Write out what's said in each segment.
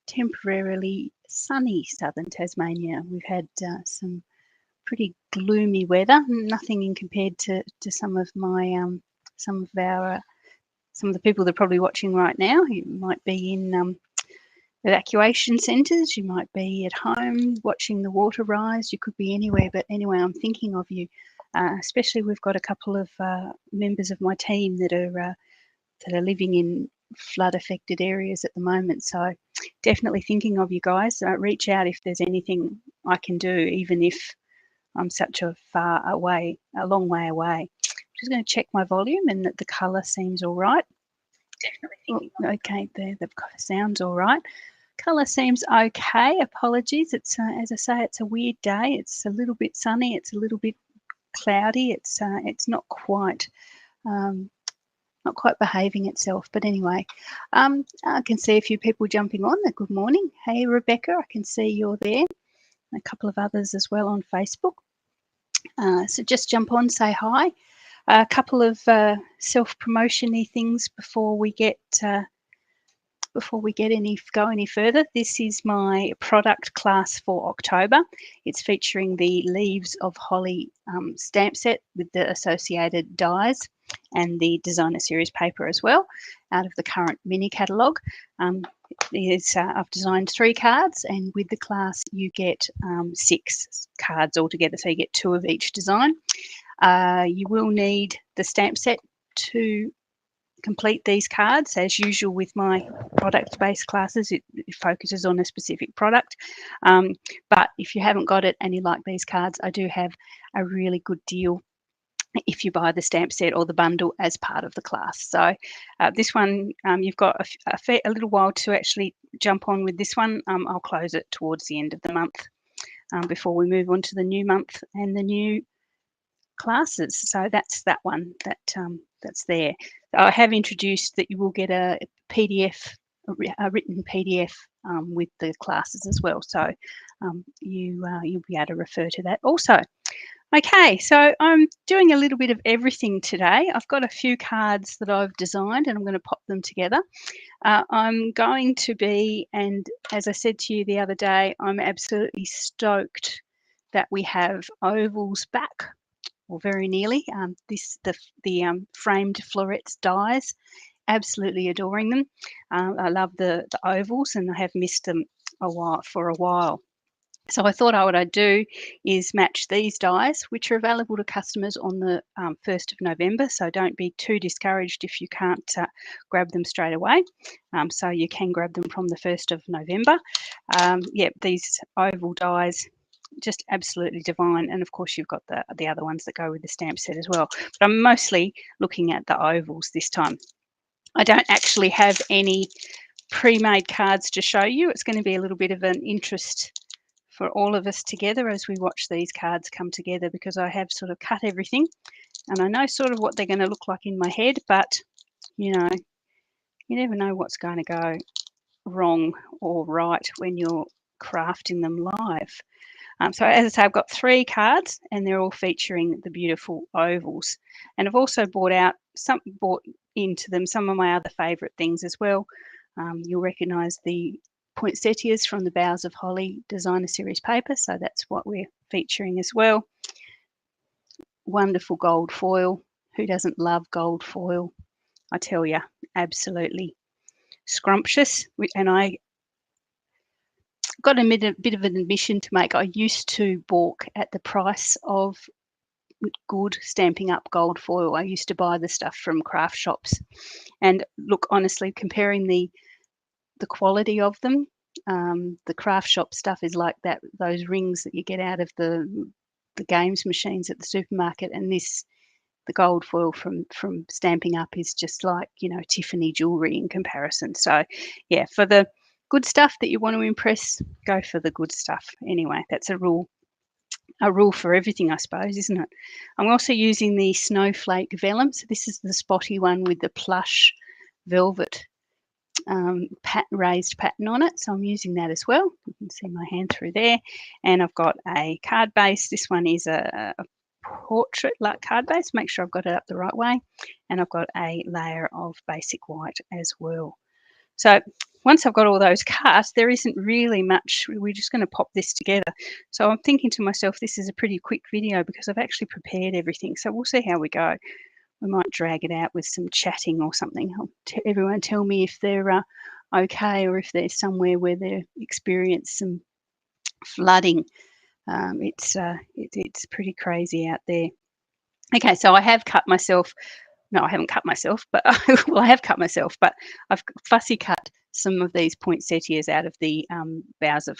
temporarily sunny southern Tasmania. We've had some pretty gloomy weather, nothing in compared to some of my some of the people that are probably watching right now. You might be in evacuation centres, you might be at home watching the water rise, you could be anywhere, but anyway, I'm thinking of you. Especially we've got a couple of members of my team that are living in flood affected areas at the moment, so definitely thinking of you guys. Reach out if there's anything I can do, even if I'm such a long way away. I'm just going to check my volume and that the colour seems all right. Definitely. Okay, there, the sound's all right. Colour seems okay. Apologies. It's as I say, it's a weird day. It's a little bit sunny. It's a little bit cloudy. It's not quite behaving itself. But anyway, I can see a few people jumping on. Good morning. Hey, Rebecca, I can see you're there. A couple of others as well on Facebook. So just jump on, say hi. A couple of self-promotion-y things before we go any further. This is my product class for October. It's featuring the Leaves of Holly stamp set with the associated dies and the designer series paper as well, out of the current mini catalogue. I've designed 3 cards, and with the class you get 6 cards altogether, so you get 2 of each design. You will need the stamp set to complete these cards. As usual with my product-based classes, it focuses on a specific product. But if you haven't got it and you like these cards, I do have a really good deal if you buy the stamp set or the bundle as part of the class. So this one, you've got a little while to actually jump on with this one. I'll close it towards the end of the month before we move on to the new month and the new classes. So that's that one that's there. I have introduced that you will get a PDF, a written PDF with the classes as well. So you'll be able to refer to that also. Okay, so I'm doing a little bit of everything today. I've got a few cards that I've designed and I'm going to pop them together. I'm going to be, and as I said to you the other day, I'm absolutely stoked that we have ovals back, or very nearly. The framed florets dies, absolutely adoring them. I love the ovals, and I have missed them for a while. So I thought what I'd do is match these dies, which are available to customers on the 1st of November. So don't be too discouraged if you can't grab them straight away. So you can grab them from the 1st of November. These oval dies, just absolutely divine. And of course you've got the other ones that go with the stamp set as well. But I'm mostly looking at the ovals this time. I don't actually have any pre-made cards to show you. It's going to be a little bit of an interest for all of us together as we watch these cards come together, because I have sort of cut everything and I know sort of what they're going to look like in my head, but you know, you never know what's going to go wrong or right when you're crafting them live. So as I say, I've got 3 cards and they're all featuring the beautiful ovals, and I've also bought into them some of my other favourite things as well. You'll recognise the poinsettias from the Boughs of Holly designer series paper, so that's what we're featuring as well. Wonderful gold foil. Who doesn't love gold foil? I tell you, absolutely scrumptious. And I got a bit of an admission to make. I used to balk at the price of good Stampin' Up gold foil. I used to buy the stuff from craft shops, and look, honestly, comparing the quality of them, the craft shop stuff is like those rings that you get out of the games machines at the supermarket, and the gold foil from Stampin' Up is just like, you know, Tiffany jewelry in comparison. So yeah, for the good stuff that you want to impress, go for the good stuff. Anyway, that's a rule for everything, I suppose, isn't it? I'm also using the Snowflake Vellum. So this is the spotty one with the plush velvet raised pattern on it, so I'm using that as well. You can see my hand through there, and I've got a card base. This one is a portrait like card base. Make sure I've got it up the right way, and I've got a layer of basic white as well. So once I've got all those cut, there isn't really much. We're just going to pop this together. So I'm thinking to myself, this is a pretty quick video because I've actually prepared everything. So we'll see how we go. We might drag it out with some chatting or something. Everyone tell me if they're okay, or if there's somewhere where they've experienced some flooding. It's pretty crazy out there. Okay, so I have cut myself. No, I haven't cut myself, but well, I have cut myself, but I've fussy cut some of these poinsettias out of the Boughs of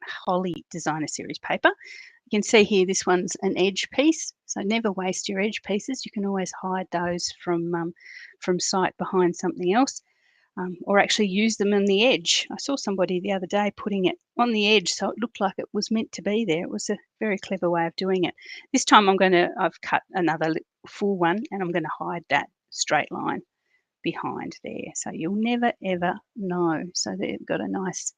Holly Designer Series paper. You can see here, this one's an edge piece, so never waste your edge pieces. You can always hide those from sight behind something else, or actually use them on the edge. I saw somebody the other day putting it on the edge so it looked like it was meant to be there. It was a very clever way of doing it. This time I've cut another full one, and I'm going to hide that straight line behind there, so you'll never ever know. So they've got a nice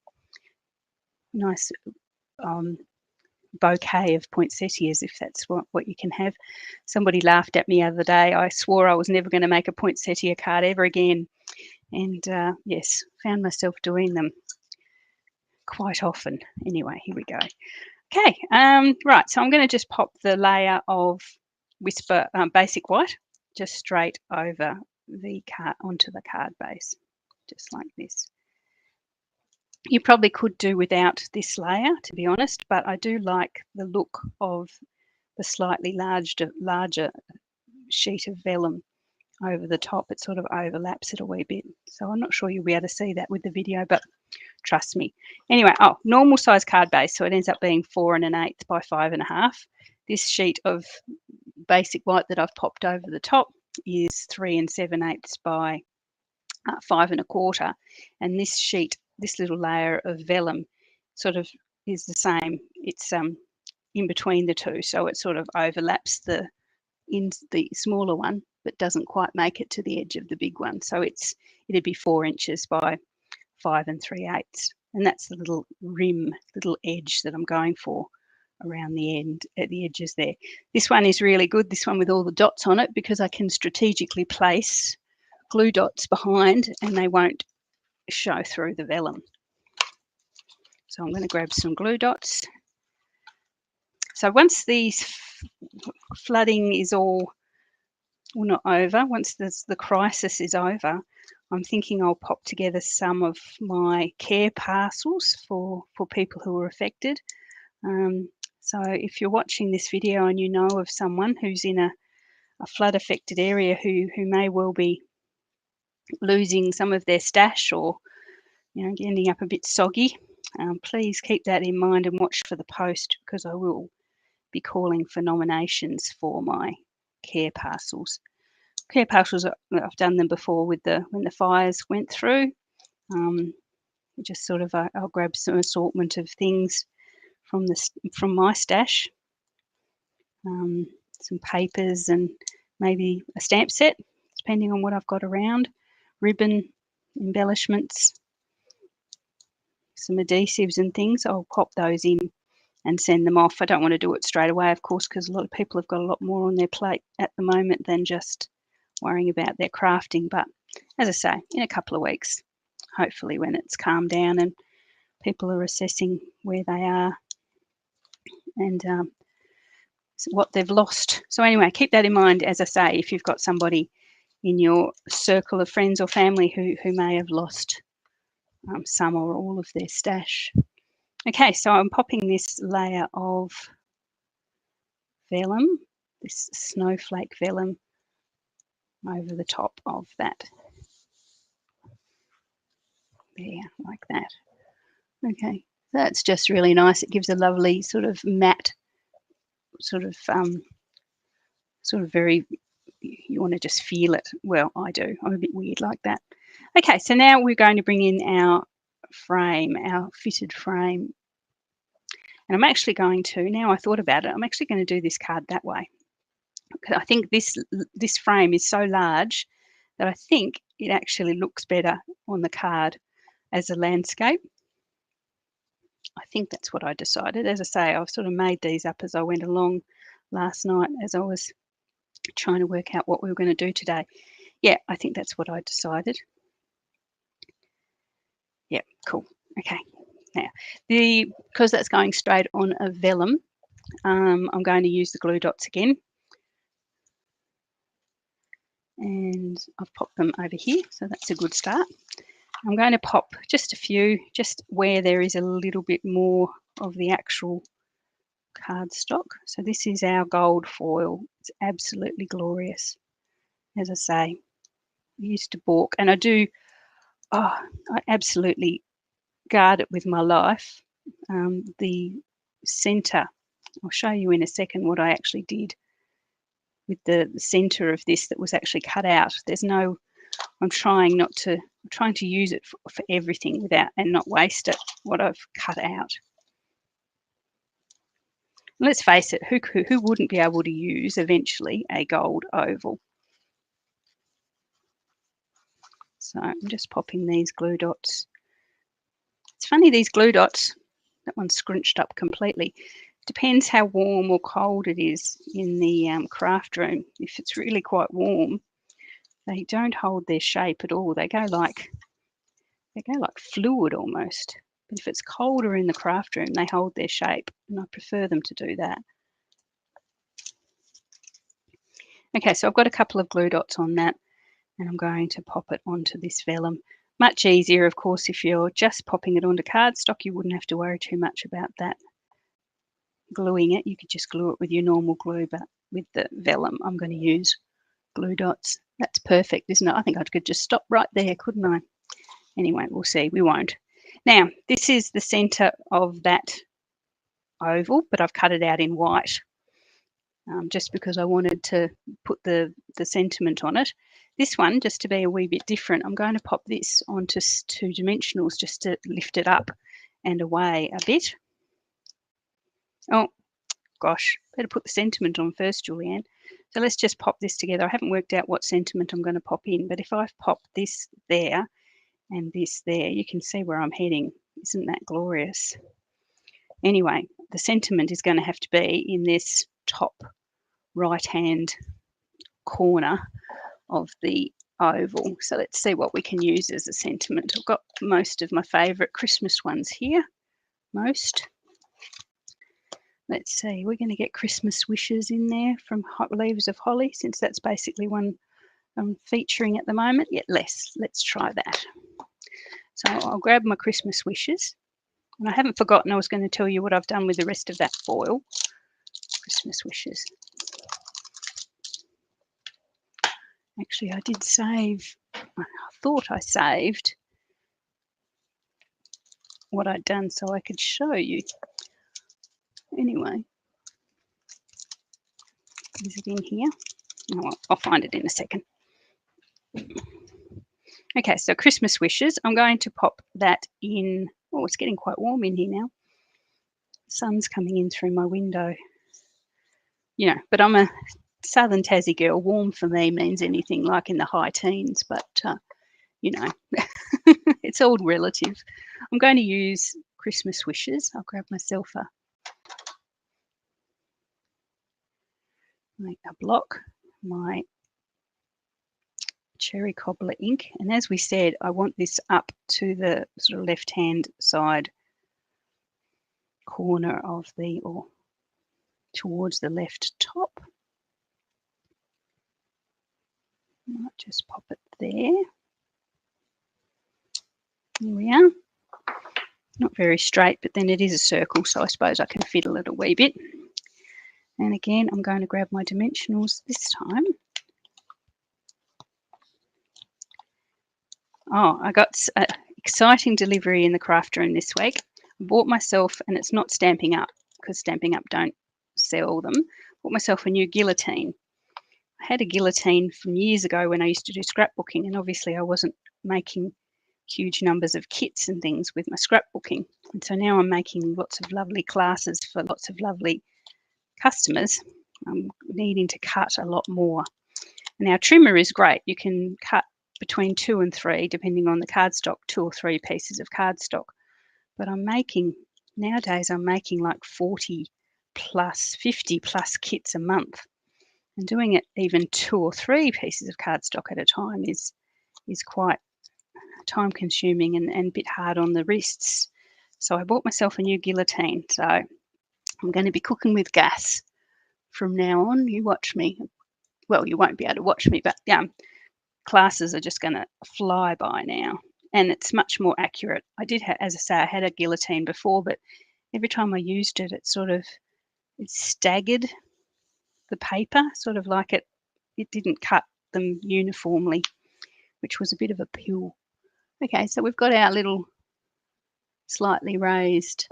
bouquet of poinsettias, if that's what you can have. Somebody laughed at me the other day. I swore I was never going to make a poinsettia card ever again, and yes, found myself doing them quite often. Anyway, here we go. Okay, right, so I'm going to just pop the layer of Whisper Basic White just straight over the card onto the card base, just like this. You probably could do without this layer, to be honest, but I do like the look of the slightly larger sheet of vellum over the top. It sort of overlaps it a wee bit. So I'm not sure you'll be able to see that with the video, but trust me. Anyway, normal size card base, so it ends up being 4 1/8 by 5 1/2. This sheet of Basic White that I've popped over the top is 3 7/8 by 5 1/4, and this sheet, this little layer of vellum, sort of is the same. It's in between the two, so it sort of overlaps the smaller one, but doesn't quite make it to the edge of the big one. So it'd be 4 inches by 5 3/8, and that's the little rim, little edge that I'm going for around the end at the edges there. This one is really good, this one with all the dots on it, because I can strategically place glue dots behind and they won't show through the vellum. So I'm going to grab some glue dots. So once these flooding is all, well, not over, once the crisis is over, I'm thinking I'll pop together some of my care parcels for people who are affected. So if you're watching this video and you know of someone who's in a flood affected area who may well be losing some of their stash, or ending up a bit soggy, please keep that in mind and watch for the post, because I will be calling for nominations for my care parcels. Care parcels, I've done them before with when the fires went through. Just sort of I'll grab some assortment of things from my stash, some papers and maybe a stamp set, depending on what I've got around, ribbon, embellishments, some adhesives and things. I'll pop those in and send them off. I don't want to do it straight away, of course, because a lot of people have got a lot more on their plate at the moment than just worrying about their crafting. But as I say, in a couple of weeks, hopefully when it's calmed down and people are assessing where they are and what they've lost. So anyway, keep that in mind, as I say, if you've got somebody in your circle of friends or family who may have lost some or all of their stash. Okay, so I'm popping this layer of vellum, this snowflake vellum, over the top of that. There, like that. Okay, that's just really nice. It gives a lovely sort of matte, sort of very, you want to just feel it. Well, I do. I'm a bit weird like that. Okay, so now we're going to bring in our frame, our fitted frame. And I'm actually going to, now I thought about it, I'm actually going to do this card that way. I think this frame is so large that I think it actually looks better on the card as a landscape. I think that's what I decided. As I say, I've sort of made these up as I went along last night as I was trying to work out what we were going to do today. Yeah, I think that's what I decided. Yeah, cool. Okay. Now, because that's going straight on a vellum, I'm going to use the glue dots again. And I've popped them over here, so that's a good start. I'm going to pop just a few, just where there is a little bit more of the actual cardstock. So this is our gold foil. It's absolutely glorious. As I say, I used to balk, and I absolutely guard it with my life. The centre, I'll show you in a second what I actually did with the centre of this that was actually cut out. I'm trying to use it for everything without and not waste it, what I've cut out. Let's face it, who wouldn't be able to use eventually a gold oval? So I'm just popping these glue dots. It's funny, these glue dots, that one's scrunched up completely. Depends how warm or cold it is in the craft room. If it's really quite warm, they don't hold their shape at all. They go like fluid almost. But if it's colder in the craft room, they hold their shape, and I prefer them to do that. Okay, so I've got a couple of glue dots on that, and I'm going to pop it onto this vellum. Much easier, of course, if you're just popping it onto cardstock, you wouldn't have to worry too much about that. Gluing it, you could just glue it with your normal glue, but with the vellum, I'm going to use glue dots. That's perfect, isn't it? I think I could just stop right there, couldn't I? Anyway, we'll see. We won't. Now, this is the centre of that oval, but I've cut it out in white just because I wanted to put the sentiment on it. This one, just to be a wee bit different, I'm going to pop this onto 2 dimensionals just to lift it up and away a bit. Oh, gosh, better put the sentiment on first, Julianne. So let's just pop this together. I haven't worked out what sentiment I'm going to pop in, but if I pop this there and this there, you can see where I'm heading. Isn't that glorious? Anyway, the sentiment is going to have to be in this top right-hand corner of the oval. So let's see what we can use as a sentiment. I've got most of my favourite Christmas ones here. Let's see, we're going to get Christmas wishes in there from Leaves of Holly, since that's basically one I'm featuring at the moment. Yet less. Let's try that. So I'll grab my Christmas wishes. And I haven't forgotten, I was going to tell you what I've done with the rest of that foil. Christmas wishes. Actually, I did save. I thought I saved what I'd done so I could show you. Anyway, is it in here? Oh, well, I'll find it in a second. Okay, so Christmas wishes. I'm going to pop that in. Oh, it's getting quite warm in here now. The sun's coming in through my window. You know, but I'm a southern Tassie girl. Warm for me means anything like in the high teens, but you know, it's all relative. I'm going to use Christmas wishes. I'll grab myself a block, my cherry cobbler ink, and as we said, I want this up to the sort of left-hand side corner of or towards the left top. I might just pop it there. There we are. Not very straight, but then it is a circle, so I suppose I can fiddle it a wee bit. And again, I'm going to grab my dimensionals this time. Oh, I got an exciting delivery in the craft room this week. I bought myself, and it's not Stamping Up, because Stamping Up don't sell them, bought myself a new guillotine. I had a guillotine from years ago when I used to do scrapbooking, and obviously I wasn't making huge numbers of kits and things with my scrapbooking. And so now I'm making lots of lovely classes for lots of lovely customers. I'm needing to cut a lot more. And our trimmer is great. You can cut between 2 and 3, depending on the cardstock, 2 or 3 pieces of cardstock. But nowadays I'm making like 40 plus, 50 plus kits a month. And doing it even 2 or 3 pieces of cardstock at a time is quite time consuming and a bit hard on the wrists. So I bought myself a new guillotine. So I'm going to be cooking with gas from now on. You watch me. Well, you won't be able to watch me, but classes are just going to fly by now. And it's much more accurate. I did, as I say, I had a guillotine before, but every time I used it, it staggered the paper, sort of like it didn't cut them uniformly, which was a bit of a pill. Okay, so we've got our little slightly raised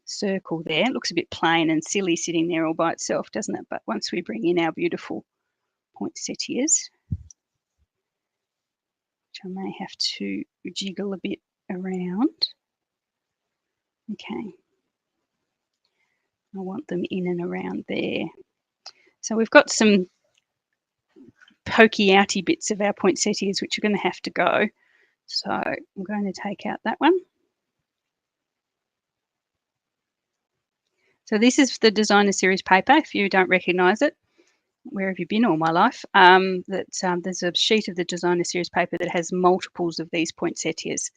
circle there. It looks a bit plain and silly sitting there all by itself, doesn't it? But once we bring in our beautiful poinsettias, which I may have to jiggle a bit around. Okay. I want them in and around there. So we've got some pokey outy bits of our poinsettias which are going to have to go. So I'm going to take out that one. So this is the designer series paper. If you don't recognise it, where have you been all my life? There's a sheet of the designer series paper that has multiples of these poinsettias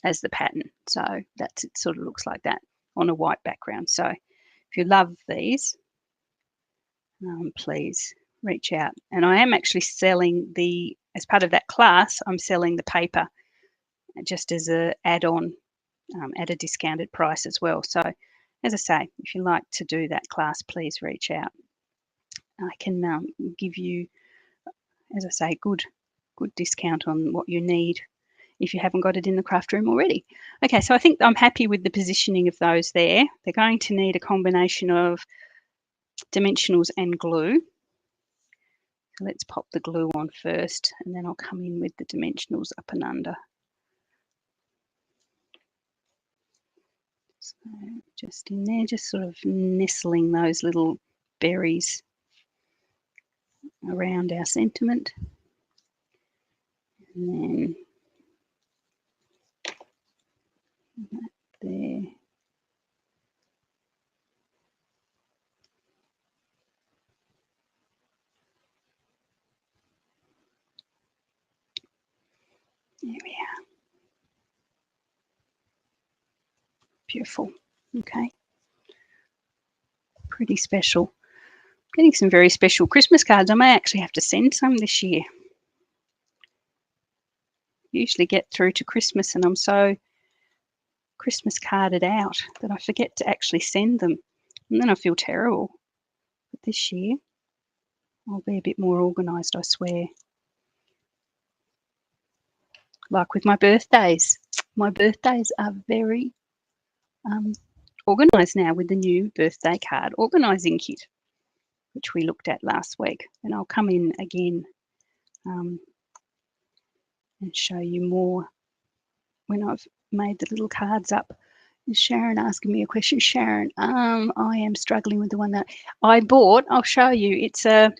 as the pattern. So it sort of looks like that on a white background. So if you love these, please reach out. And I am actually selling as part of that class, I'm selling the paper just as a add-on at a discounted price as well. So as I say, if you like to do that class, please reach out. I can give you, as I say, good discount on what you need if you haven't got it in the craft room already. Okay, so I think I'm happy with the positioning of those there. They're going to need a combination of dimensionals and glue. So let's pop the glue on first, and then I'll come in with the dimensionals up and under. So just in there, just sort of nestling those little berries around our sentiment. And then that there. There we are. Beautiful. Okay. Pretty special. Getting some very special Christmas cards. I may actually have to send some this year. Usually get through to Christmas and I'm so Christmas carded out that I forget to actually send them. And then I feel terrible. But this year, I'll be a bit more organised, I swear. Like with my birthdays. My birthdays are very organised now with the new birthday card organising kit, which we looked at last week. And I'll come in again and show you more when I've made the little cards up. Is Sharon asking me a question? Sharon, I am struggling with the one that I bought. I'll show you. It's a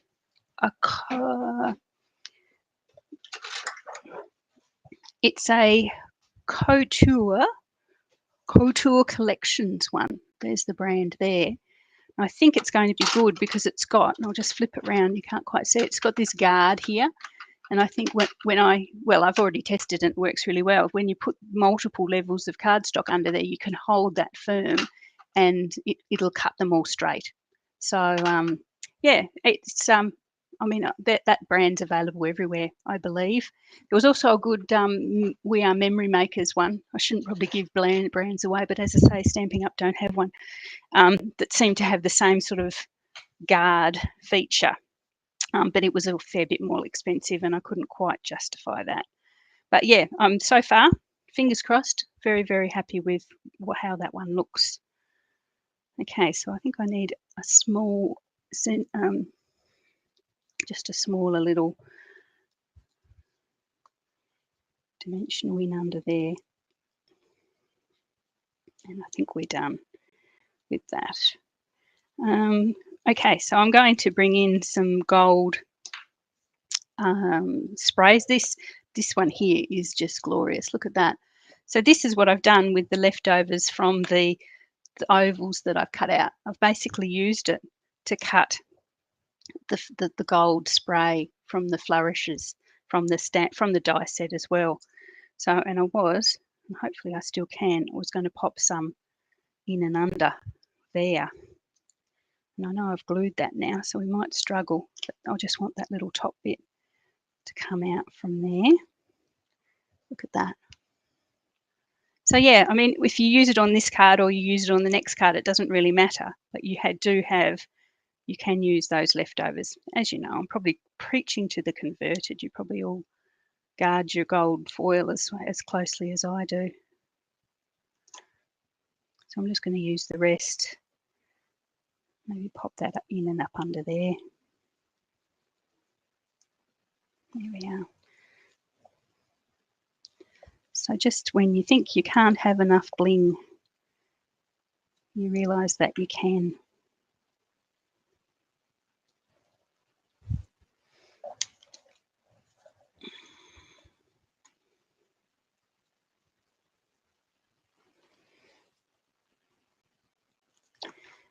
couture collections one. There's the brand there. I think it's going to be good because it's got, and I'll just flip it around, you can't quite see it, it's got this guard here. And I think I've already tested it, it works really well. When you put multiple levels of cardstock under there, you can hold that firm and it'll cut them all straight. So, yeah, it's, that brand's available everywhere, I believe. There was also a good We Are Memory Makers one. I shouldn't probably give brands away, but as I say, Stamping Up don't have one that seemed to have the same sort of guard feature. But it was a fair bit more expensive and I couldn't quite justify that. But yeah, so far, fingers crossed, very, very happy with how that one looks. Okay, so I think I need a small, just a smaller little dimensional in under there. And I think we're done with that. Okay, so I'm going to bring in some gold sprays. This one here is just glorious. Look at that. So this is what I've done with the leftovers from the ovals that I've cut out. I've basically used it to cut the gold spray from the flourishes from the die set as well. So, and I was, and hopefully I still can, I was going to pop some in and under there. And I know I've glued that now, so we might struggle, but I just want that little top bit to come out from there. Look at that. So yeah, I mean, if you use it on this card or you use it on the next card, it doesn't really matter, but you you can use those leftovers. As you know, I'm probably preaching to the converted. You probably all guard your gold foil as closely as I do. So I'm just going to use the rest. Maybe pop that in and up under there. There we are. So just when you think you can't have enough bling, you realise that you can.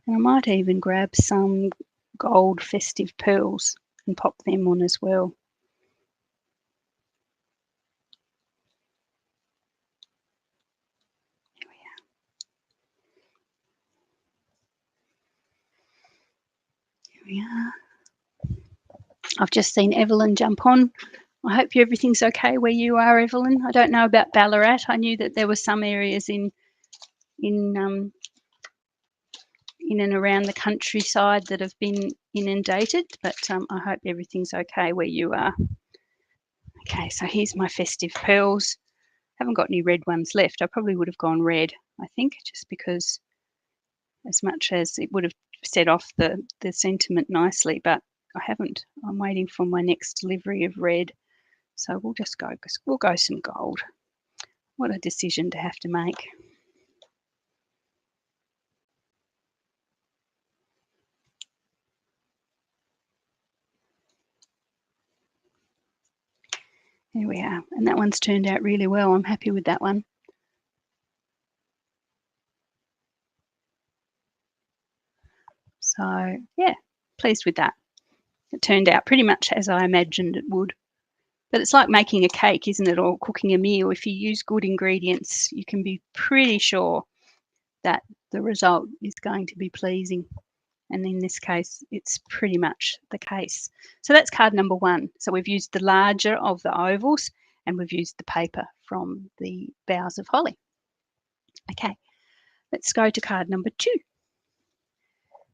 And I might even grab some gold festive pearls and pop them on as well. There we are. There we are. I've just seen Evelyn jump on. I hope everything's okay where you are, Evelyn. I don't know about Ballarat. I knew that there were some areas in and around the countryside that have been inundated, but I hope everything's okay where you are. Okay, so here's my festive pearls. Haven't got any red ones left. I probably would have gone red, I think, just because as much as it would have set off the sentiment nicely, but I haven't. I'm waiting for my next delivery of red. So we'll just go, we'll go some gold. What a decision to have to make. There we are. And that one's turned out really well. I'm happy with that one. So yeah, pleased with that. It turned out pretty much as I imagined it would. But it's like making a cake, isn't it, or cooking a meal. If you use good ingredients, you can be pretty sure that the result is going to be pleasing. And in this case, it's pretty much the case. So that's card number 1. So we've used the larger of the ovals and we've used the paper from the Boughs of Holly. Okay, let's go to card number 2.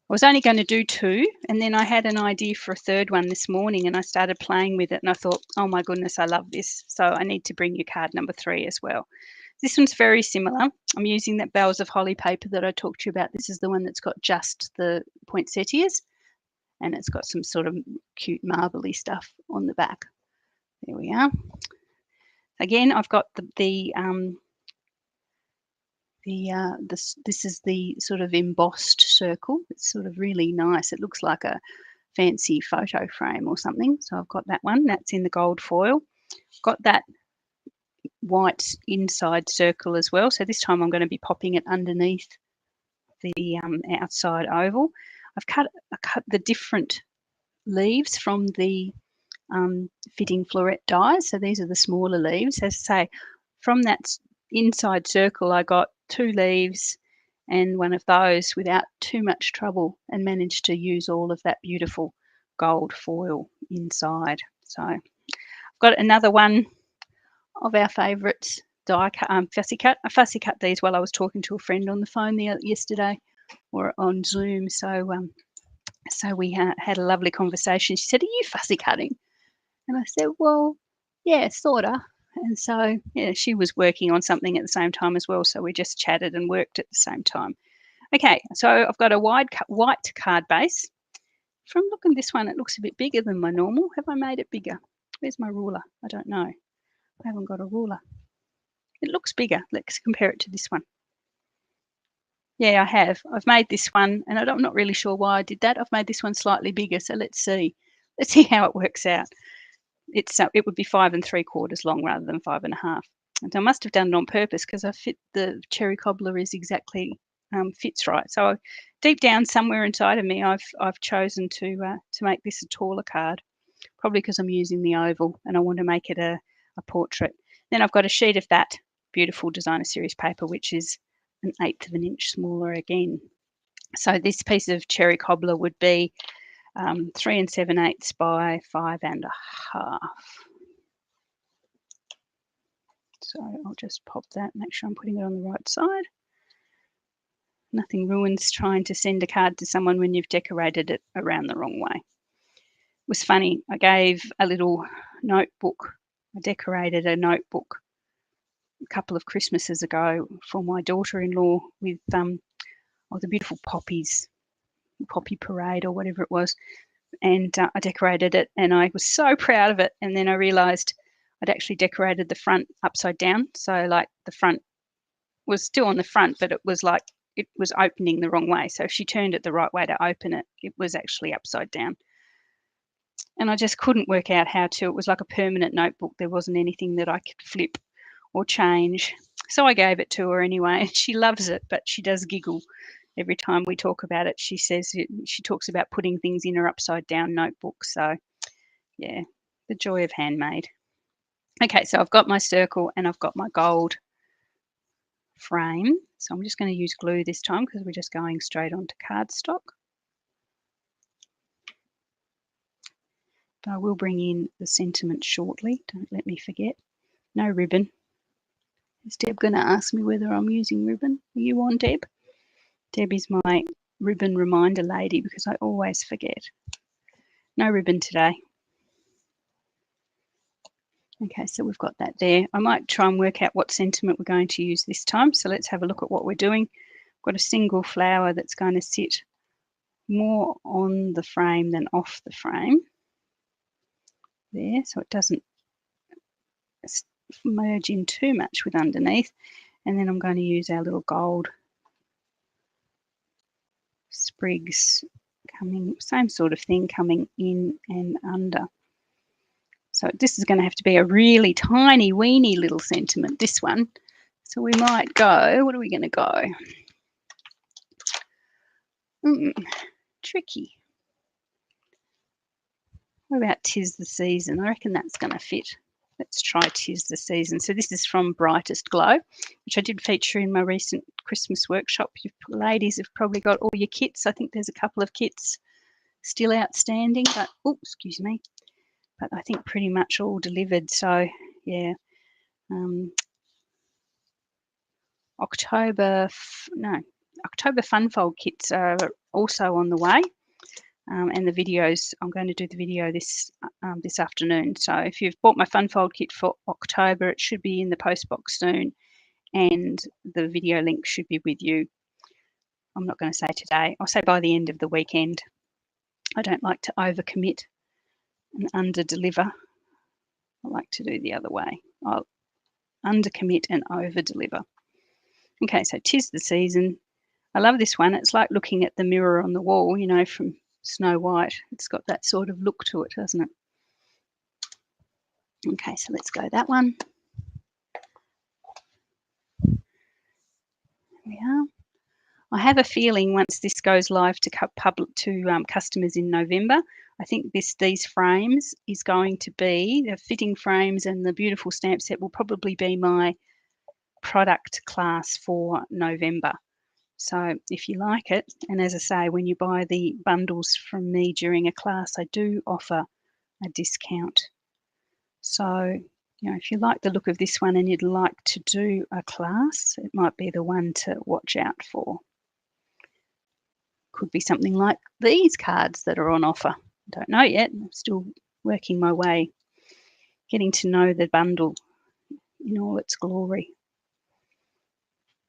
I was only going to do 2, and then I had an idea for a third one this morning, and I started playing with it, and I thought, oh my goodness, I love this. So I need to bring you card number 3 as well. This one's very similar. I'm using that Boughs of Holly paper that I talked to you about. This is the one that's got just the poinsettias, and it's got some sort of cute marbly stuff on the back. There we are. Again, I've got this is the sort of embossed circle. It's sort of really nice. It looks like a fancy photo frame or something. So I've got that one. That's in the gold foil. Got that white inside circle as well. So this time I'm going to be popping it underneath the outside oval. I cut the different leaves from the fitting floret dies. So these are the smaller leaves. As I say, from that inside circle, I got 2 leaves and one of those without too much trouble, and managed to use all of that beautiful gold foil inside. So I've got another one of our favourites, die cut, fussy cut. I fussy cut these while I was talking to a friend on the phone yesterday or on Zoom. So so we had a lovely conversation. She said, "Are you fussy cutting?" And I said, "Well, yeah, sorta." And so, yeah, she was working on something at the same time as well. So we just chatted and worked at the same time. Okay, so I've got a white card base. From looking at this one, it looks a bit bigger than my normal. Have I made it bigger? Where's my ruler? I don't know. I haven't got a ruler. It looks bigger. Let's compare it to this one. Yeah, I have. I've made this one, and I'm not really sure why I did that. I've made this one slightly bigger. So let's see. Let's see how it works out. It would be 5 3/4 long rather than 5 1/2. And I must have done it on purpose because I fit the cherry cobbler is exactly fits right. So deep down somewhere inside of me, I've chosen to make this a taller card. probably because I'm using the oval and I want to make it a portrait. Then I've got a sheet of that beautiful designer series paper, which is 1/8 of an inch smaller again. So this piece of cherry cobbler would be 3 7/8 by 5.5. So I'll just pop that, make sure I'm putting it on the right side. Nothing ruins trying to send a card to someone when you've decorated it around the wrong way. It was funny, I gave a little notebook. I decorated a notebook a couple of Christmases ago for my daughter-in-law with the beautiful poppies, poppy parade or whatever it was. And I decorated it and I was so proud of it. And then I realised I'd actually decorated the front upside down. So like the front was still on the front, but it was like it was opening the wrong way. So if she turned it the right way to open it, it was actually upside down. And I just couldn't work out how to. It was like a permanent notebook. There wasn't anything that I could flip or change. So I gave it to her anyway. She loves it, but she does giggle every time we talk about it. She says she talks about putting things in her upside down notebook. So yeah, the joy of handmade. Okay, so I've got my circle and I've got my gold frame. So I'm just going to use glue this time because we're just going straight onto cardstock. I will bring in the sentiment shortly. Don't let me forget. No ribbon. Is Deb going to ask me whether I'm using ribbon? Are you on, Deb? Deb is my ribbon reminder lady because I always forget. No ribbon today. Okay, so we've got that there. I might try and work out what sentiment we're going to use this time. So let's have a look at what we're doing. I've got a single flower that's going to sit more on the frame than off the frame. There, so it doesn't merge in too much with underneath. And then I'm going to use our little gold sprigs coming, same sort of thing, coming in and under. So this is going to have to be a really tiny, weeny little sentiment, this one. So we might go, what are we going to go? Tricky. What about 'Tis the Season? I reckon that's going to fit. Let's try 'Tis the Season. So this is from Brightest Glow, which I did feature in my recent Christmas workshop. You ladies have probably got all your kits. I think there's a couple of kits still outstanding, but, oh, excuse me. But I think pretty much all delivered. So, yeah. October Funfold kits are also on the way. And the videos, I'm going to do the video this afternoon. So if you've bought my Funfold kit for October, it should be in the post box soon, and the video link should be with you. I'm not going to say today. I'll say by the end of the weekend. I don't like to overcommit and under-deliver. I like to do the other way. I'll undercommit and over-deliver. Okay, so 'Tis the Season. I love this one. It's like looking at the mirror on the wall, you know, from Snow White. It's got that sort of look to it, doesn't it? Okay, so let's go that one. There we are. I have a feeling once this goes live to customers in November, I think these frames is going to be, the fitting frames and the beautiful stamp set will probably be my product class for November. So if you like it, and as I say, when you buy the bundles from me during a class, I do offer a discount. So, you know, if you like the look of this one and you'd like to do a class, it might be the one to watch out for. Could be something like these cards that are on offer. Don't know yet. I'm still working my way, getting to know the bundle in all its glory.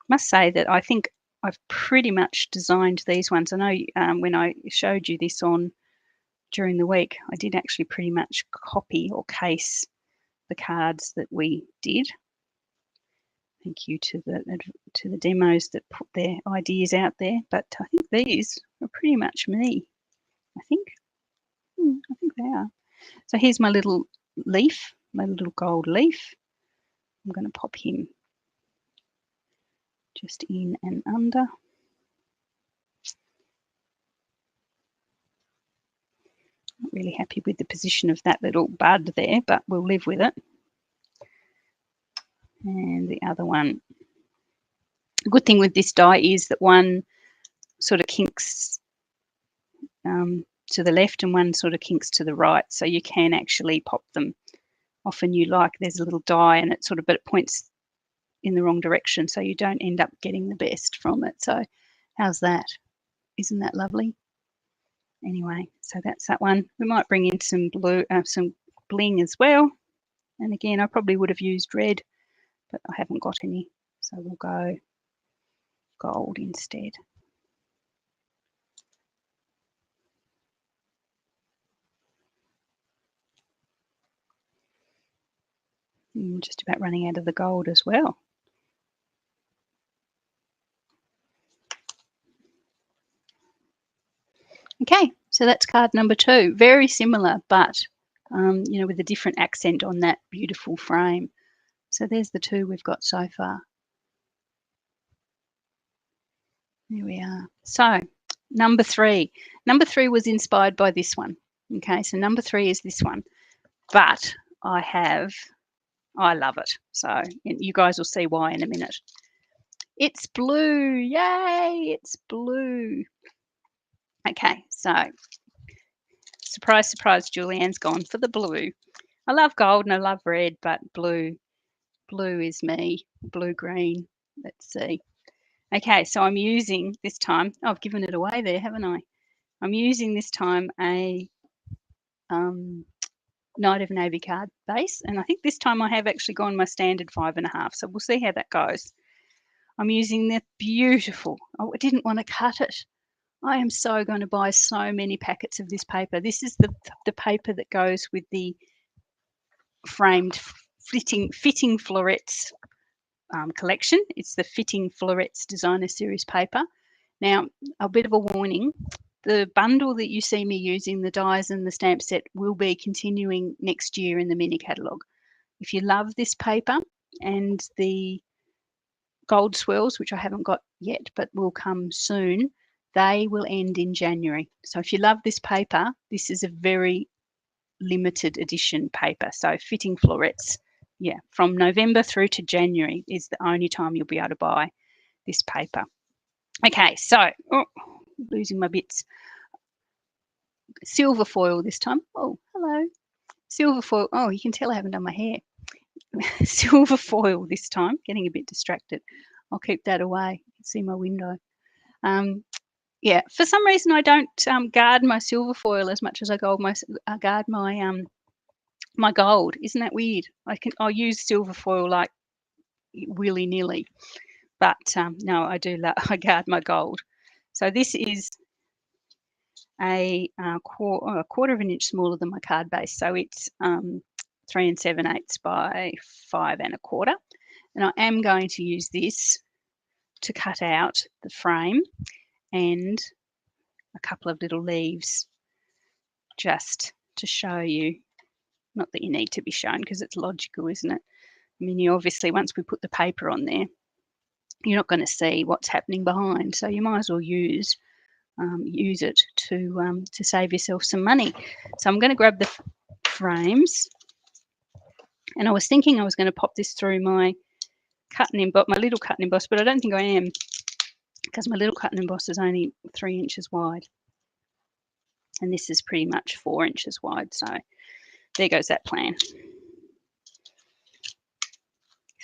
Must say that I think I've pretty much designed these ones. I know when I showed you this on during the week, I did actually pretty much copy or case the cards that we did. Thank you to the demos that put their ideas out there. But I think these are pretty much me. I think they are. So here's my little leaf, my little gold leaf. I'm going to pop him just in and under. Not really happy with the position of that little bud there, but we'll live with it. And the other one. The good thing with this die is that one sort of kinks to the left and one sort of kinks to the right, so you can actually pop them. Often there's a little die and but it points in the wrong direction, so you don't end up getting the best from it. So how's that? Isn't that lovely? Anyway, so that's that one. We might bring in some blue, some bling as well. And again, I probably would have used red, but I haven't got any, so we'll go gold instead. I'm just about running out of the gold as well. Okay, so that's card number 2. Very similar, but you know, with a different accent on that beautiful frame. So there's the 2 we've got so far. There we are. So number 3. Number 3 was inspired by this one. Okay, so number 3 is this one, but I love it. So you guys will see why in a minute. It's blue. Yay, it's blue. Okay, so surprise, surprise, Julianne's gone for the blue. I love gold and I love red, but blue is me. Blue green. Let's see. Okay, so I'm using this time, I've given it away there, haven't I? I'm using this time a Knight of Navy card base, and I think this time I have actually gone my standard 5.5, so we'll see how that goes. I'm using the beautiful, I didn't want to cut it. I am so going to buy so many packets of this paper. This is the paper that goes with the framed fitting florets collection. It's the Fitting Florets Designer Series paper. Now, a bit of a warning, the bundle that you see me using, the dies and the stamp set, will be continuing next year in the mini catalogue. If you love this paper and the gold swirls, which I haven't got yet but will come soon, they will end in January. So if you love this paper, this is a very limited edition paper. So Fitting Florets, yeah, from November through to January is the only time you'll be able to buy this paper. Okay, so losing my bits. Silver foil this time. Oh, hello. Silver foil. Oh, you can tell I haven't done my hair. Silver foil this time. Getting a bit distracted. I'll keep that away. You can see my window. Yeah, for some reason I don't guard my silver foil as much as I guard my my gold. Isn't that weird? I'll use silver foil like willy-nilly, but no, I guard my gold. So this is a quarter of an inch smaller than my card base, so it's 3 7/8 by 5 1/4, and I am going to use this to cut out the frame and a couple of little leaves, just to show you. Not that you need to be shown because it's logical, isn't it? I mean, you obviously, once we put the paper on there, you're not going to see what's happening behind, so you might as well use it to save yourself some money. So I'm going to grab the frames, and I was thinking I was going to pop this through my cut and emboss, my little cut and emboss, but I don't think I am, because my little cut and emboss is only 3 inches wide, and this is pretty much 4 inches wide. So there goes that plan.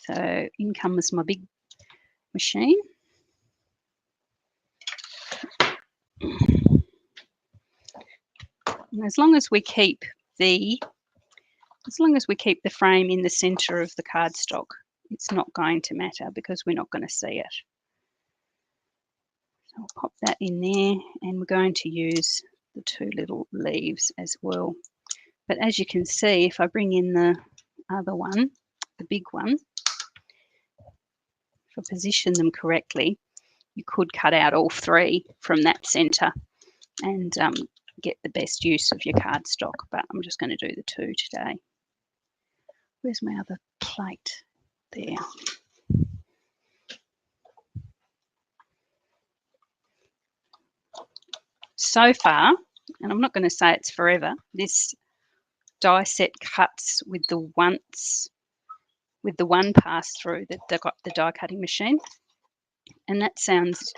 So in comes my big machine. And as long as we keep the frame in the center of the cardstock, it's not going to matter because we're not going to see it. So I'll pop that in there, and we're going to use the 2 little leaves as well. But as you can see, if I bring in the other one, the big one, if I position them correctly, you could cut out all 3 from that center and get the best use of your cardstock, but I'm just going to do the 2 today. Where's my other plate? There. So far, and I'm not going to say it's forever. This die set cuts with the one pass through that they've got the die cutting machine, and that sounds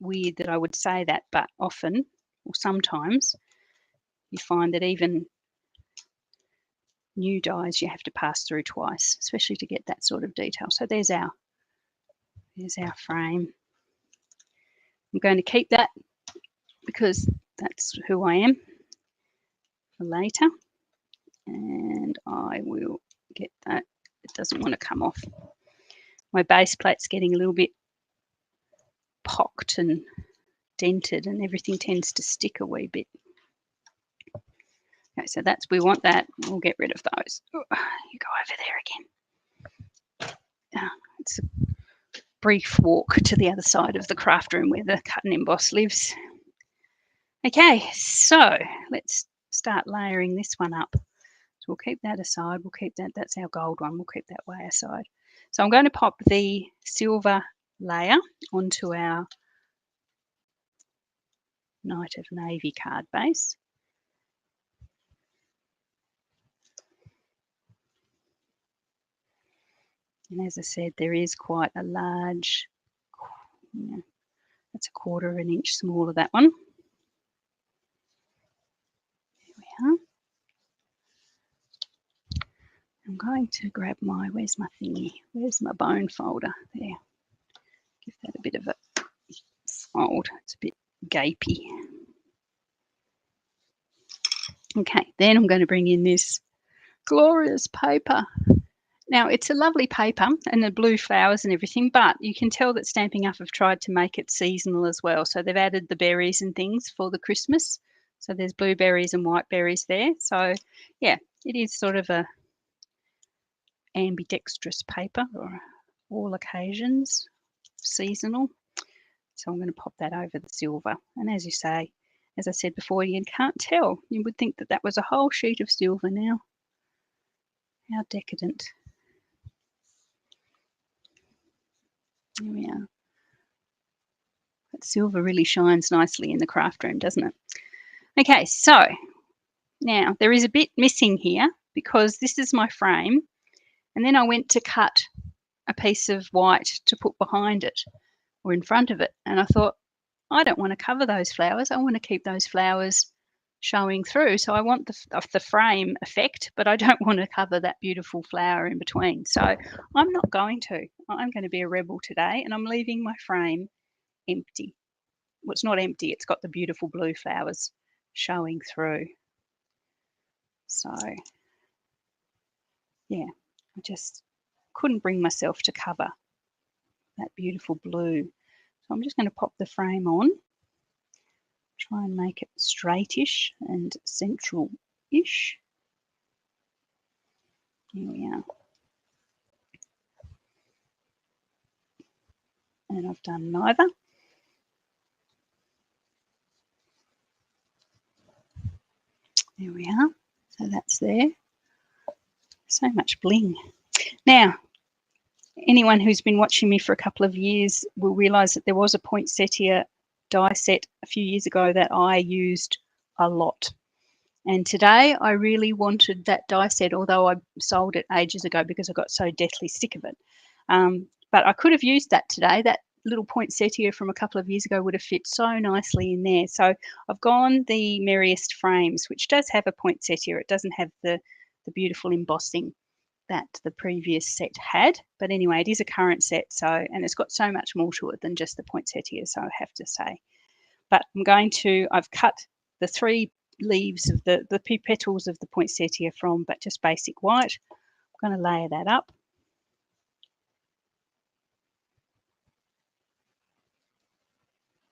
weird that I would say that, but often or sometimes you find that even new dies you have to pass through twice, especially to get that sort of detail. So there's our frame. I'm going to keep that because that's who I am for later, and I will get that. It doesn't want to come off. My base plate's getting a little bit pocked and dented, and everything tends to stick a wee bit. Okay, so we want that. We'll get rid of those. You go over there again. It's a brief walk to the other side of the craft room where the cut and emboss lives. Okay, so let's start layering this one up. So we'll keep that aside. We'll keep that. That's our gold one. We'll keep that way aside. So I'm going to pop the silver layer onto our Night of Navy card base. And as I said, there is quite a large, that's 1/4 of an inch smaller, that one. There we are. I'm going to grab where's my thingy? Where's my bone folder? There. Give that a bit of a fold. It's a bit gapey. Okay, then I'm going to bring in this glorious paper. Now, it's a lovely paper and the blue flowers and everything, but you can tell that Stampin' Up have tried to make it seasonal as well. So they've added the berries and things for the Christmas. So there's blueberries and white berries there. So yeah, it is sort of a ambidextrous paper for all occasions, seasonal. So I'm going to pop that over the silver. And as I said before, you can't tell. You would think that that was a whole sheet of silver now. How decadent. There we are. That silver really shines nicely in the craft room, doesn't it? Okay, so now there is a bit missing here because this is my frame, and then I went to cut a piece of white to put behind it or in front of it, and I thought, I don't want to cover those flowers. I want to keep those flowers showing through. So I want the frame effect, but I don't want to cover that beautiful flower in between. So I'm not going to. I'm going to be a rebel today, and I'm leaving my frame empty. Well, it's not empty. It's got the beautiful blue flowers showing through. So yeah, I just couldn't bring myself to cover that beautiful blue. So I'm just going to pop the frame on. Try and make it straightish and central-ish. Here we are. And I've done neither. There we are. So that's there. So much bling. Now, anyone who's been watching me for a couple of years will realise that there was a poinsettia die set a few years ago that I used a lot. And today I really wanted that die set, although I sold it ages ago because I got so deathly sick of it. But I could have used that today. That little poinsettia from a couple of years ago would have fit so nicely in there. So I've gone the Merriest Frames, which does have a poinsettia. It doesn't have the beautiful embossing that the previous set had. But anyway, it is a current set, and it's got so much more to it than just the poinsettia, so I have to say. But I've cut the 3 leaves of the petals of the poinsettia from but just basic white. I'm going to layer that up.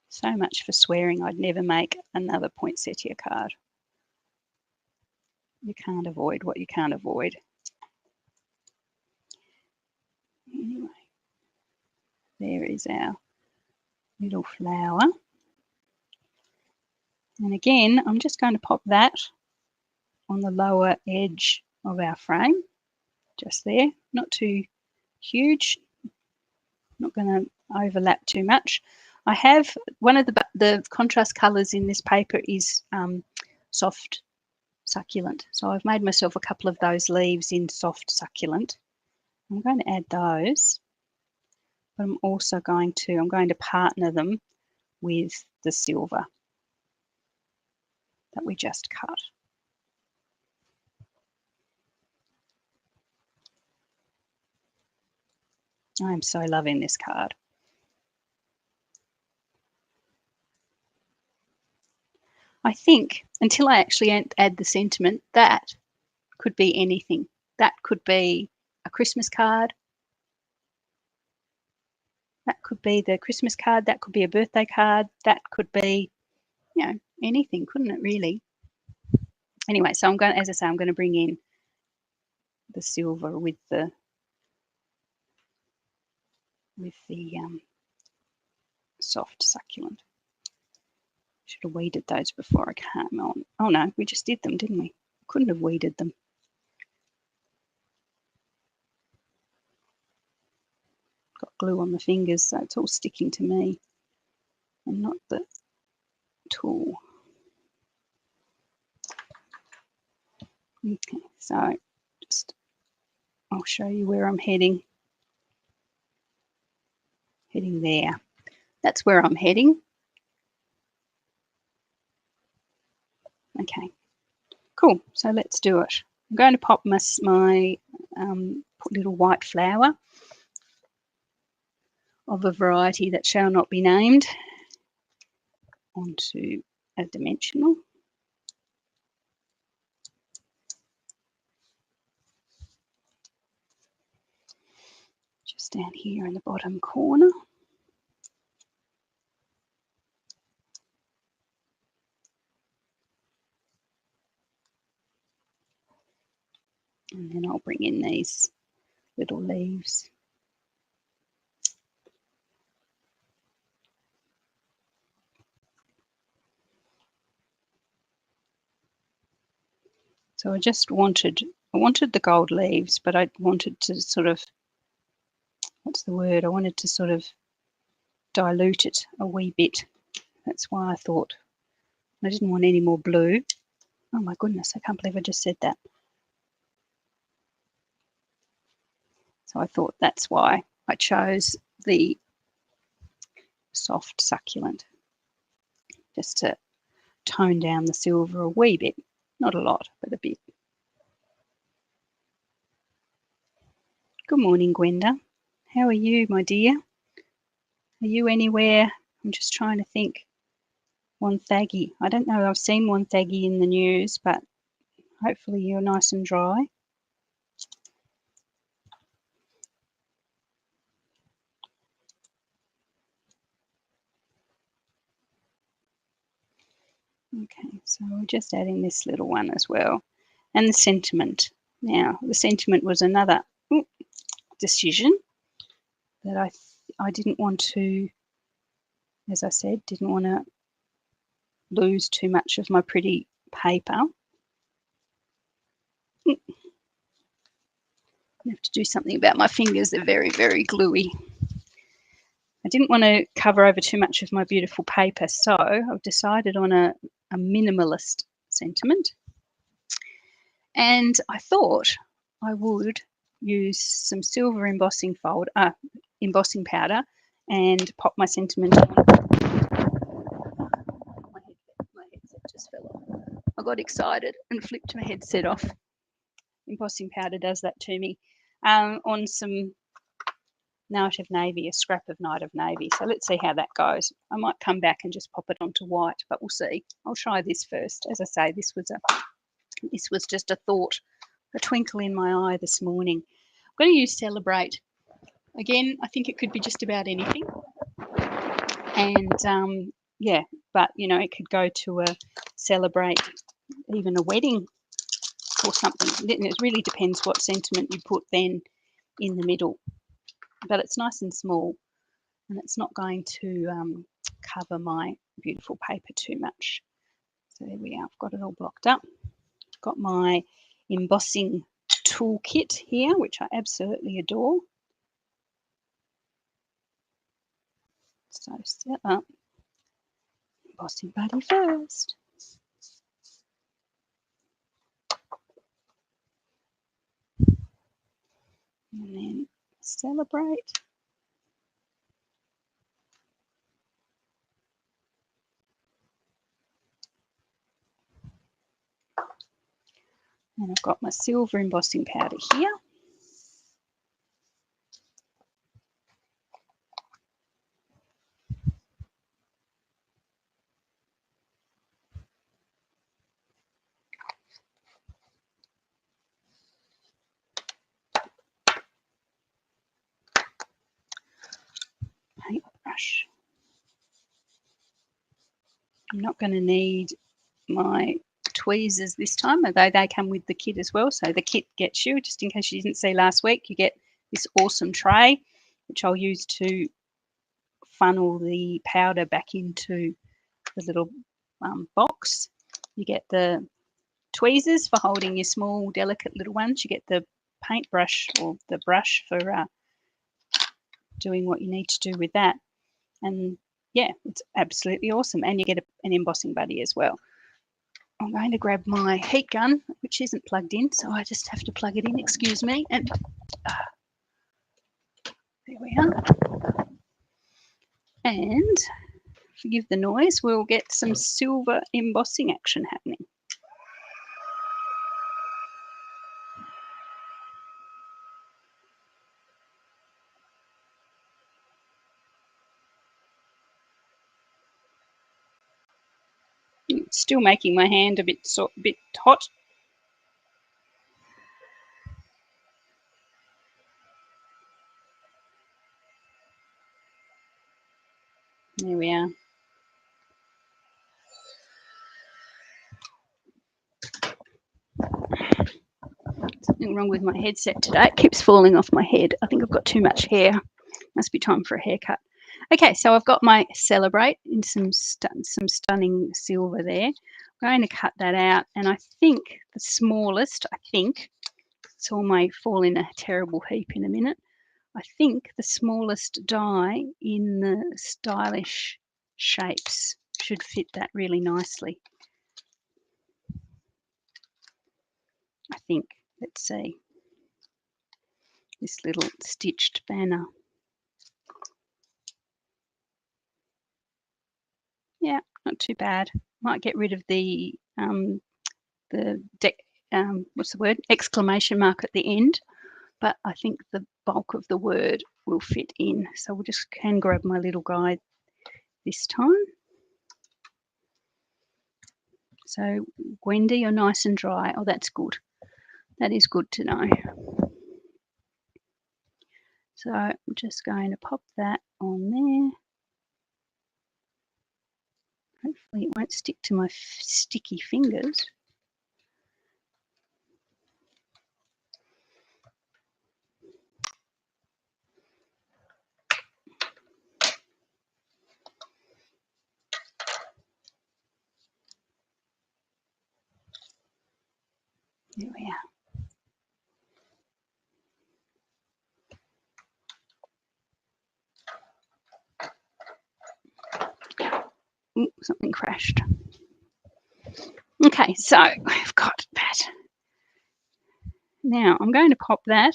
So much for swearing I'd never make another poinsettia card. You can't avoid what you can't avoid. Anyway, there is our little flower. And again, I'm just going to pop that on the lower edge of our frame, just there, not too huge, not going to overlap too much. I have one of the contrast colours in this paper is soft succulent. So I've made myself a couple of those leaves in soft succulent. I'm going to add those, but I'm going to partner them with the silver that we just cut. I'm so loving this card. I think until I actually add the sentiment, that could be anything. That could be a Christmas card. That could be the Christmas card. That could be a birthday card. That could be, you know, anything, couldn't it really? Anyway, so I'm going, as I say, I'm going to bring in the silver with the soft succulent. Should have weeded those before I came on. Oh no, we just did them, didn't we? Couldn't have weeded them. Got glue on the fingers, so it's all sticking to me and not the tool. Okay, so just I'll show you where I'm heading. Heading there. That's where I'm heading. Okay, cool. So let's do it. I'm going to pop my little white flower of a variety that shall not be named onto a dimensional. Just down here in the bottom corner. And then I'll bring in these little leaves. So I wanted the gold leaves, but I wanted to sort of, what's the word? I wanted to sort of dilute it a wee bit. That's why I thought I didn't want any more blue. Oh my goodness, I can't believe I just said that. So I thought that's why I chose the soft succulent, just to tone down the silver a wee bit. Not a lot, but a bit. Good morning, Gwenda. How are you, my dear? Are you anywhere? I'm just trying to think. Wonthaggi. I don't know, I've seen Wonthaggi in the news, but hopefully you're nice and dry. Okay, so we're just adding this little one as well. And the sentiment. Now, the sentiment was another decision that I didn't want to, as I said, didn't want to lose too much of my pretty paper. I have to do something about my fingers. They're very, very gluey. I didn't want to cover over too much of my beautiful paper, so I've decided on a minimalist sentiment. And I thought I would use some silver embossing powder and pop my sentiment on. My headset just fell off. I got excited and flipped my headset off. Embossing powder does that to me. On some Night of Navy, a scrap of Night of Navy. So let's see how that goes. I might come back and just pop it onto white, but we'll see. I'll try this first. As I say, this was just a thought, a twinkle in my eye this morning. I'm going to use Celebrate. Again, I think it could be just about anything. And yeah, but you know, it could go to a Celebrate, even a wedding or something. It really depends what sentiment you put then in the middle. But it's nice and small, and it's not going to cover my beautiful paper too much. So there we are. I've got it all blocked up. I've got my embossing toolkit here, which I absolutely adore. So set up Embossing Buddy first. And then Celebrate. And I've got my silver embossing powder here. Paintbrush. I'm not going to need my tweezers this time, although they come with the kit as well. So the kit gets you, just in case you didn't see last week, you get this awesome tray, which I'll use to funnel the powder back into the little box. You get the tweezers for holding your small, delicate little ones. You get the paintbrush or the brush for doing what you need to do with that. And yeah, it's absolutely awesome. And you get an embossing buddy as well. I'm going to grab my heat gun, which isn't plugged in, so I just have to plug it in, excuse me, and there we are. And forgive the noise, we'll get some silver embossing action happening. It's still making my hand a bit hot. There we are. Something wrong with my headset today. It keeps falling off my head. I think I've got too much hair. Must be time for a haircut. Okay, so I've got my Celebrate in some stunning silver there. I'm going to cut that out, and I think the smallest, this all may fall in a terrible heap in a minute. I think the smallest die in the stylish shapes should fit that really nicely. I think. Let's see. This little stitched banner. Yeah, not too bad. Might get rid of the what's the word? Exclamation mark at the end, but I think the bulk of the word will fit in. So we'll just can grab my little guide this time. So Wendy, you're nice and dry. Oh, that's good. That is good to know. So I'm just going to pop that on there. Hopefully it won't stick to my sticky fingers. There we are. Ooh, something crashed. Okay, so I've got that. Now I'm going to pop that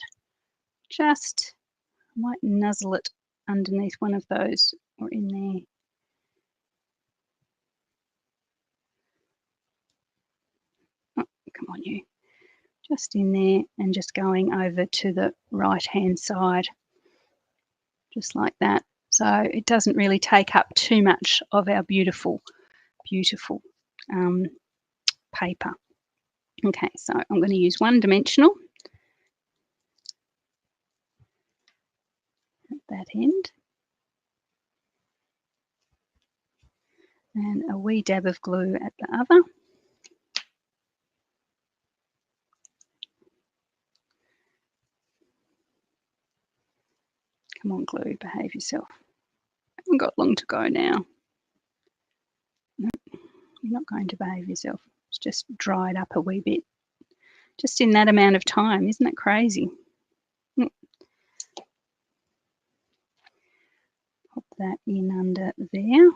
just, I might nuzzle it underneath one of those or in there. Oh, come on you. Just in there and just going over to the right hand side. Just like that. So it doesn't really take up too much of our beautiful, beautiful paper. Okay, so I'm going to use one dimensional at that end. And a wee dab of glue at the other. Come on, glue, behave yourself. We've got long to go now. No, you're not going to behave yourself. It's just dried up a wee bit. Just in that amount of time, isn't that crazy? Pop that in under there.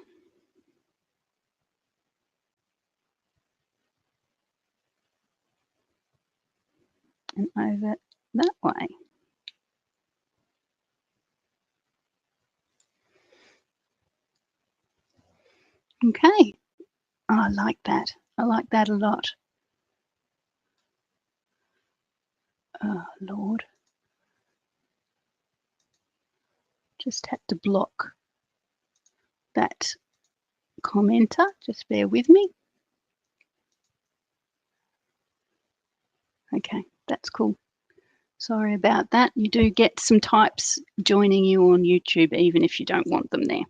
And over that way. Okay, I like that. I like that a lot. Oh, Lord. Just had to block that commenter. Just bear with me. Okay, that's cool. Sorry about that. You do get some types joining you on YouTube, even if you don't want them there.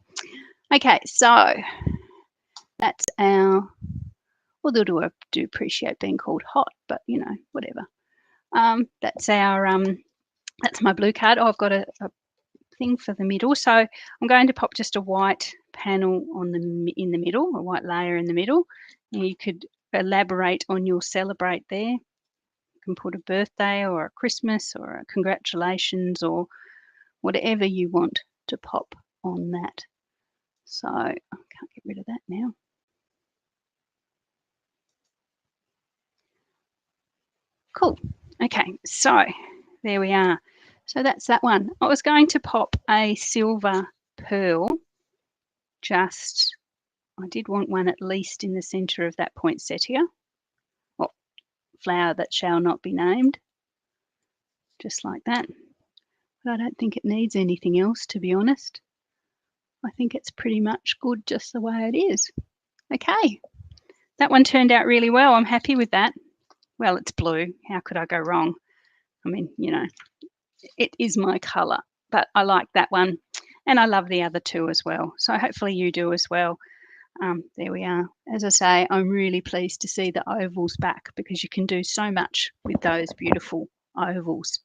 Okay, so that's our, although I do appreciate being called hot, but you know, whatever. That's our, that's my blue card. Oh, I've got a thing for the middle. So I'm going to pop just a white panel on in the middle, a white layer in the middle. And you could elaborate on your celebrate there. You can put a birthday or a Christmas or a congratulations or whatever you want to pop on that. So I can't get rid of that now. Cool. Okay, so there we are. So that's that one. I was going to pop a silver pearl. Just, I did want one at least in the centre of that poinsettia. Or flower that shall not be named. Just like that. But I don't think it needs anything else, to be honest. I think it's pretty much good just the way it is. Okay, that one turned out really well. I'm happy with that. Well, it's blue. How could I go wrong? I mean, you know, it is my colour, but I like that one. And I love the other two as well. So hopefully you do as well. There we are. As I say, I'm really pleased to see the ovals back because you can do so much with those beautiful ovals.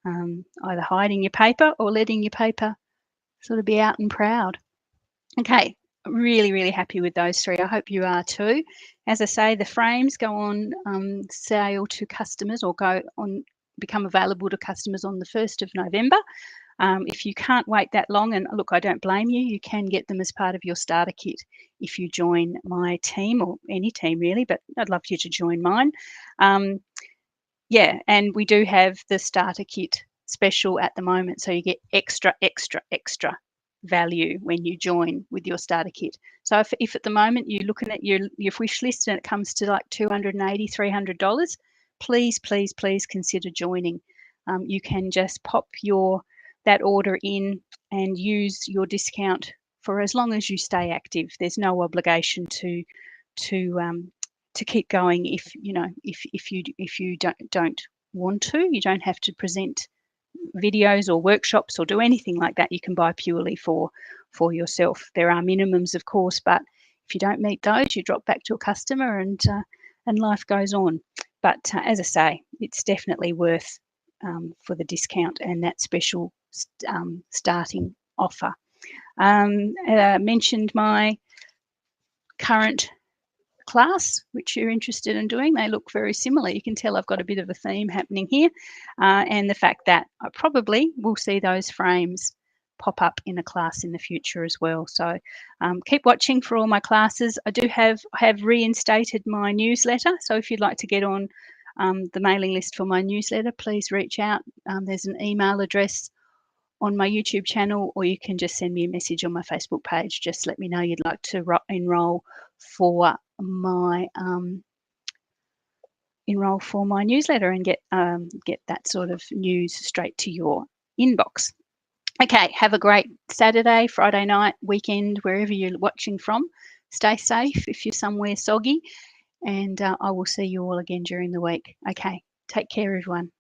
Either hiding your paper or letting your paper sort of be out and proud. Okay, really, really happy with those three. I hope you are too. As I say, the frames go on sale to customers or become available to customers on the 1st of November. If you can't wait that long, and look, I don't blame you, you can get them as part of your starter kit if you join my team or any team really, but I'd love you to join mine. Yeah, and we do have the starter kit special at the moment, so you get extra value when you join with your starter kit. So if at the moment you're looking at your wish list and it comes to like $280, $300, please consider joining. You can just pop that order in and use your discount for as long as you stay active. There's no obligation to keep going if you don't want to. You don't have to present videos or workshops or do anything like that. You can buy purely for yourself. There are minimums, of course, but if you don't meet those, you drop back to a customer and life goes on. But as I say, it's definitely worth for the discount and that special starting offer. Mentioned my current class, which you're interested in doing. They look very similar. You can tell I've got a bit of a theme happening here, and the fact that I probably will see those frames pop up in a class in the future as well. So keep watching for all my classes. I do have reinstated my newsletter, so if you'd like to get on the mailing list for my newsletter, please reach out. There's an email address on my YouTube channel, or you can just send me a message on my Facebook page. Just let me know you'd like to enroll for my newsletter and get that sort of news straight to your inbox. Okay, have a great Saturday, Friday night, weekend, wherever you're watching from. Stay safe if you're somewhere soggy, and I will see you all again during the week. Okay, take care, everyone.